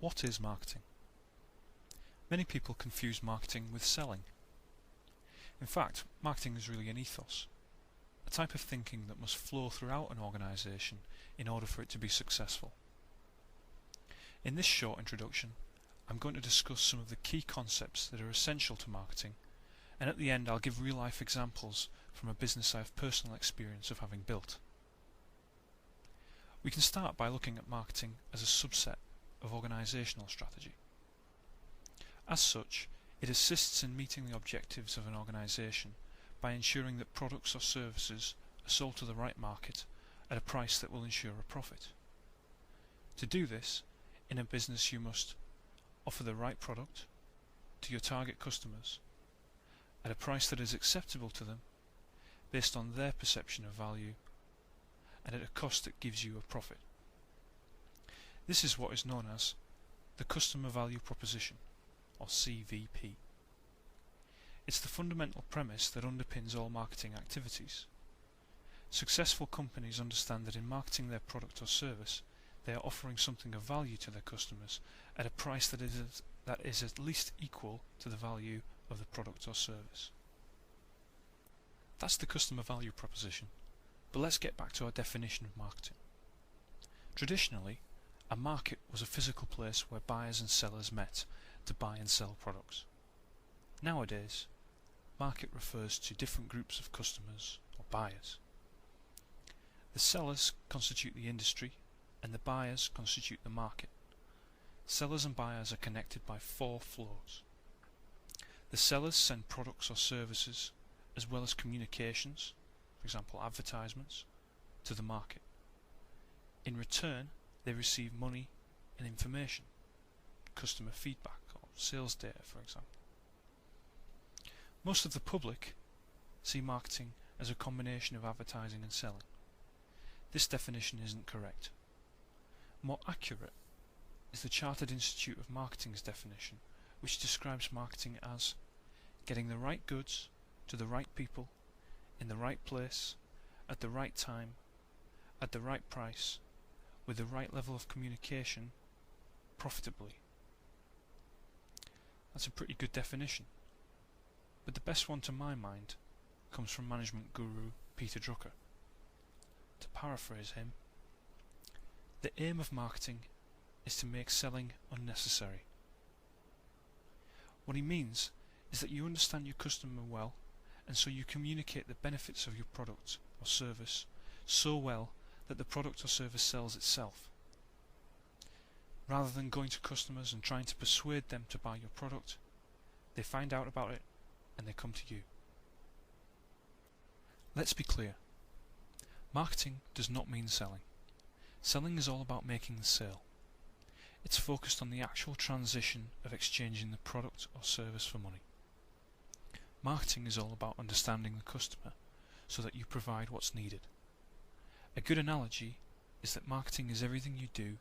What is marketing? Many people confuse marketing with selling. In fact, marketing is really an ethos, a type of thinking that must flow throughout an organisation in order for it to be successful. In this short introduction, I'm going to discuss some of the key concepts that are essential to marketing, and at the end I'll give real-life examples from a business I have personal experience of having built. We can start by looking at marketing as a subset of organisational strategy. As such, it assists in meeting the objectives of an organisation by ensuring that products or services are sold to the right market at a price that will ensure a profit. To do this, in a business you must offer the right product to your target customers at a price that is acceptable to them based on their perception of value and at a cost that gives you a profit. This is what is known as the Customer Value Proposition, or CVP. It's the fundamental premise that underpins all marketing activities. Successful companies understand that in marketing their product or service, they are offering something of value to their customers at a price that is at least equal to the value of the product or service. That's the customer value proposition, but let's get back to our definition of marketing. Traditionally, a market was a physical place where buyers and sellers met to buy and sell products. Nowadays, market refers to different groups of customers or buyers. The sellers constitute the industry and the buyers constitute the market. Sellers and buyers are connected by four flows. The sellers send products or services as well as communications, for example advertisements, to the market. In return, they receive money and information, customer feedback or sales data, for example. Most of the public see marketing as a combination of advertising and selling. This definition isn't correct. More accurate is the Chartered Institute of Marketing's definition, which describes marketing as getting the right goods to the right people in the right place at the right time at the right price with the right level of communication profitably. That's a pretty good definition, but the best one to my mind comes from management guru Peter Drucker. To paraphrase him, the aim of marketing is to make selling unnecessary. What he means is that you understand your customer well, and so you communicate the benefits of your product or service so well that the product or service sells itself. Rather than going to customers and trying to persuade them to buy your product, they find out about it and they come to you. Let's be clear. Marketing does not mean selling. Selling is all about making the sale. It's focused on the actual transition of exchanging the product or service for money. Marketing is all about understanding the customer so that you provide what's needed. A good analogy is that marketing is everything you do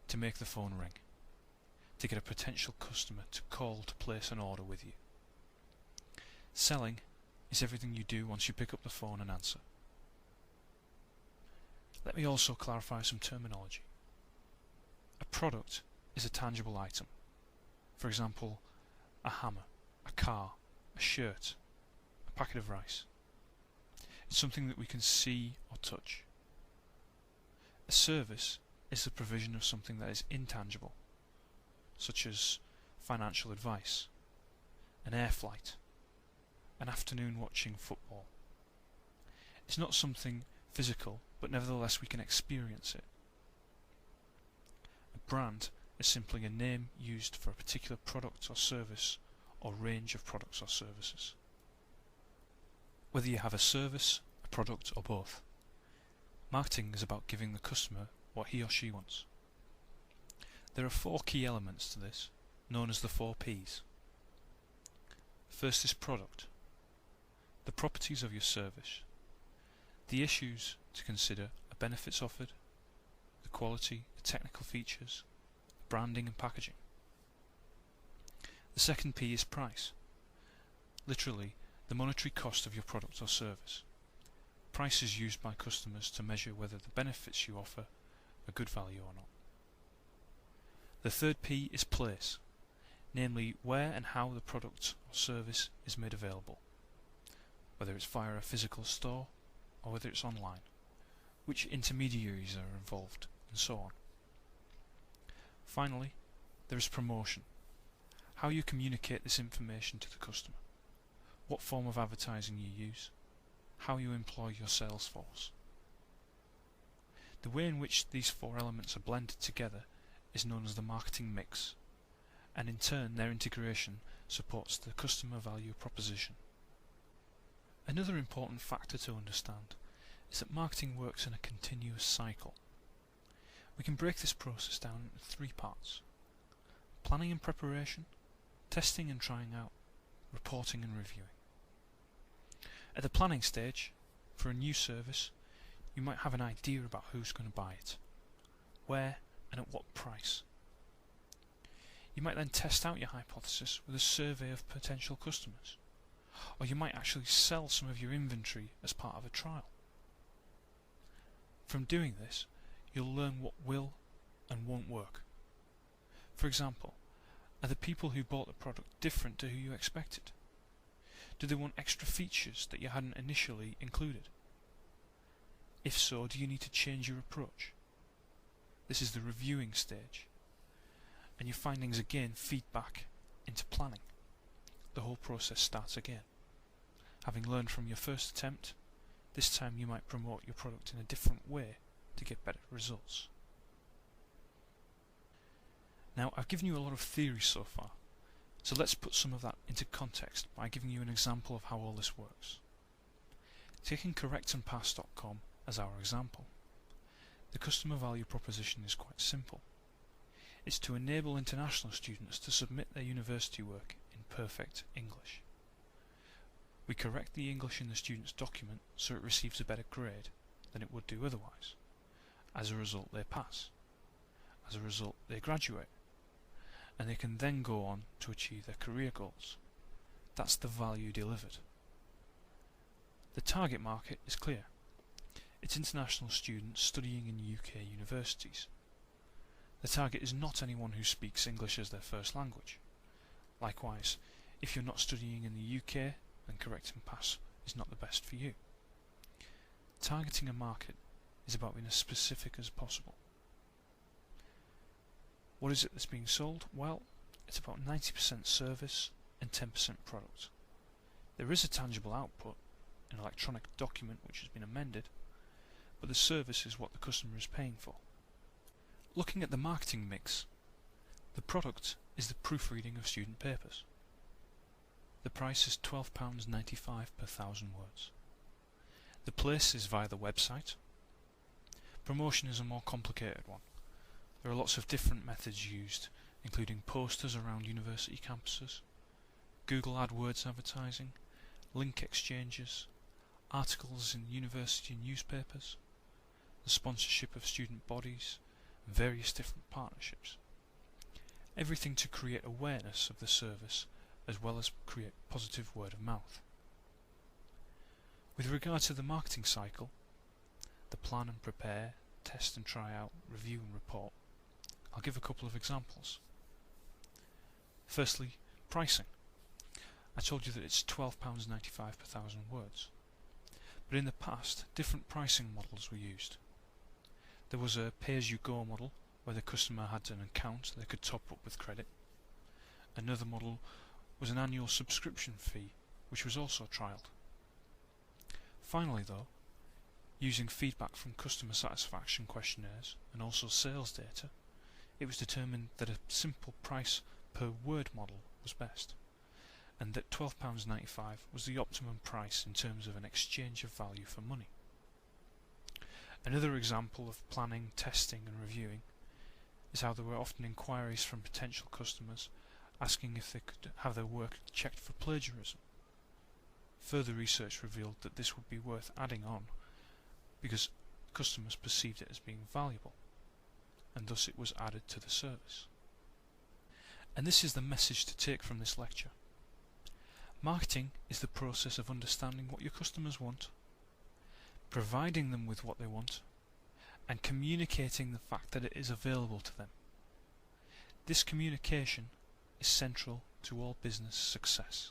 to make the phone ring, to get a potential customer to call to place an order with you. Selling is everything you do once you pick up the phone and answer. Let me also clarify some terminology. A product is a tangible item. For example, a hammer, a car, a shirt, a packet of rice. It's something that we can see or touch. A service is the provision of something that is intangible, such as financial advice, an air flight, an afternoon watching football. It's not something physical, but nevertheless we can experience it. A brand is simply a name used for a particular product or service or range of products or services. Whether you have a service, a product or both, marketing is about giving the customer what he or she wants. There are four key elements to this, known as the 4 Ps. First is product, the properties of your service. The issues to consider are benefits offered, the quality, the technical features, branding and packaging. The second P is price, literally the monetary cost of your product or service. Price is used by customers to measure whether the benefits you offer are good value or not. The third P is place, namely where and how the product or service is made available, whether it's via a physical store or whether it's online, which intermediaries are involved, and so on. Finally, there is promotion, how you communicate this information to the customer, what form of advertising you use, how you employ your sales force. The way in which these four elements are blended together is known as the marketing mix, and in turn their integration supports the customer value proposition. Another important factor to understand is that marketing works in a continuous cycle. We can break this process down into three parts: planning and preparation, testing and trying out, reporting and reviewing. At the planning stage, for a new service, you might have an idea about who's going to buy it, where and at what price. You might then test out your hypothesis with a survey of potential customers, or you might actually sell some of your inventory as part of a trial. From doing this, you'll learn what will and won't work. For example, are the people who bought the product different to who you expected? Do they want extra features that you hadn't initially included? If so, do you need to change your approach? This is the reviewing stage, and your findings again feed back into planning. The whole process starts again. Having learned from your first attempt, this time you might promote your product in a different way to get better results. Now, I've given you a lot of theory so far, so let's put some of that into context by giving you an example of how all this works. Taking correctandpass.com as our example, the customer value proposition is quite simple. It's to enable international students to submit their university work in perfect English. We correct the English in the student's document so it receives a better grade than it would do otherwise. As a result, they pass. As a result, they graduate. And they can then go on to achieve their career goals. That's the value delivered. The target market is clear. It's international students studying in UK universities. The target is not anyone who speaks English as their first language. Likewise, if you're not studying in the UK, then Correct and Pass is not the best for you. Targeting a market is about being as specific as possible. What is it that's being sold? Well, it's about 90% service and 10% product. There is a tangible output, an electronic document which has been amended, but the service is what the customer is paying for. Looking at the marketing mix, the product is the proofreading of student papers. The price is £12.95 per 1,000 words. The place is via the website. Promotion is a more complicated one. There are lots of different methods used, including posters around university campuses, Google AdWords advertising, link exchanges, articles in university newspapers, the sponsorship of student bodies, and various different partnerships. Everything to create awareness of the service as well as create positive word of mouth. With regard to the marketing cycle, the plan and prepare, test and try out, review and report, I'll give a couple of examples. Firstly, pricing. I told you that it's £12.95 per 1,000 words. But in the past, different pricing models were used. There was a pay-as-you-go model, where the customer had an account they could top up with credit. Another model was an annual subscription fee, which was also trialled. Finally though, using feedback from customer satisfaction questionnaires and also sales data, it was determined that a simple price per word model was best, and that £12.95 was the optimum price in terms of an exchange of value for money. Another example of planning, testing and reviewing is how there were often inquiries from potential customers asking if they could have their work checked for plagiarism. Further research revealed that this would be worth adding on because customers perceived it as being valuable, and thus it was added to the service. And this is the message to take from this lecture. Marketing is the process of understanding what your customers want, providing them with what they want, and communicating the fact that it is available to them. This communication is central to all business success.